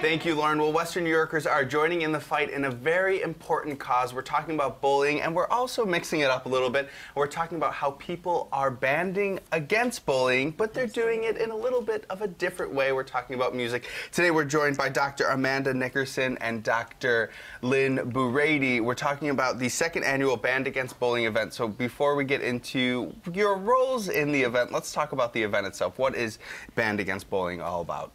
Thank you, Lauren. Well, Western New Yorkers are joining in the fight in a very important cause. We're talking about bullying, and we're also mixing it up a little bit. We're talking about how people are banding against bullying, but they're doing it in a little bit of a different way. We're talking about music. Today, we're joined by Dr. Amanda Nickerson and Dr. Lynn Burady. We're talking about the second annual Band Against Bullying event. So before we get into your roles in the event, let's talk about the event itself. What is Band Against Bullying all about?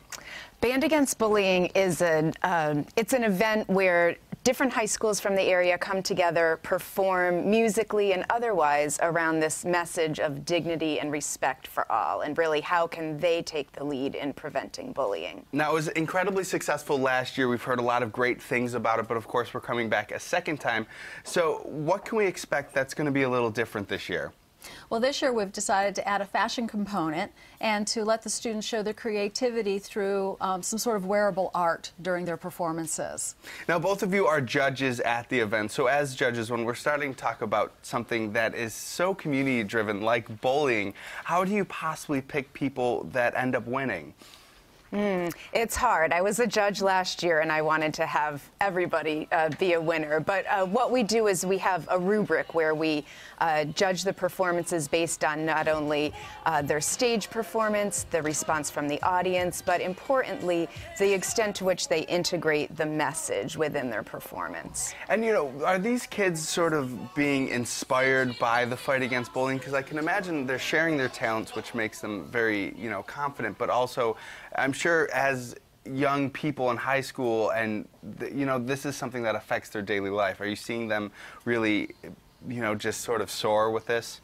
Band Against Bullying is it's an event where different high schools from the area come together, perform musically and otherwise around this message of dignity and respect for all, and really how can they take the lead in preventing bullying. Now, it was incredibly successful last year. We've heard a lot of great things about it, but of course we're coming back a second time. So what can we expect that's going to be a little different this year? Well, this year we've decided to add a fashion component and to let the students show their creativity through some sort of wearable art during their performances. Now, both of you are judges at the event. So as judges, when we're starting to talk about something that is so community-driven like bullying, how do you possibly pick people that end up winning? It's hard. I was a judge last year, and I wanted to have everybody be a winner. But what we do is we have a rubric where we judge the performances based on not only their stage performance, the response from the audience, but importantly, the extent to which they integrate the message within their performance. And, you know, are these kids sort of being inspired by the fight against bullying? Because I can imagine they're sharing their talents, which makes them very, you know, confident, but also I'm sure as young people in high school, and you know, this is something that affects their daily life. Are you seeing them really, you know, just sort of soar with this?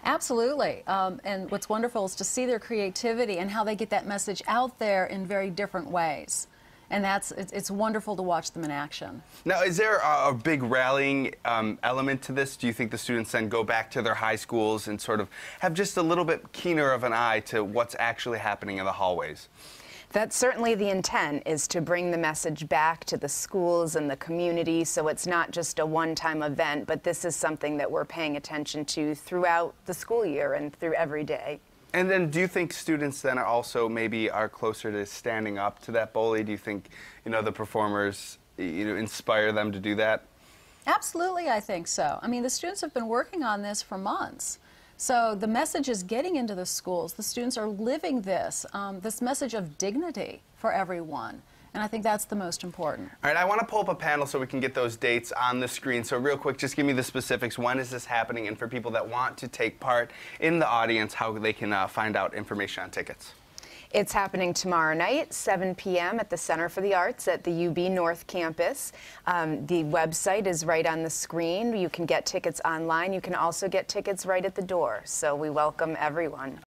Absolutely. And what's wonderful is to see their creativity and how they get that message out there in very different ways. And it's wonderful to watch them in action. Now, is there a big rallying element to this? Do you think the students then go back to their high schools and sort of have just a little bit keener of an eye to what's actually happening in the hallways? That's certainly the intent, is to bring the message back to the schools and the community, so it's not just a one-time event, but this is something that we're paying attention to throughout the school year and through every day. And then do you think students then are also maybe are closer to standing up to that bully? Do you think, you know, the performers, you know, inspire them to do that? Absolutely, I think so. I mean, the students have been working on this for months. So the message is getting into the schools. The students are living this, this message of dignity for everyone. And I think that's the most important. All right, I want to pull up a panel so we can get those dates on the screen. So real quick, just give me the specifics. When is this happening? And for people that want to take part in the audience, how they can find out information on tickets. It's happening tomorrow night, 7 p.m. at the Center for the Arts at the UB North Campus. The website is right on the screen. You can get tickets online. You can also get tickets right at the door. So we welcome everyone.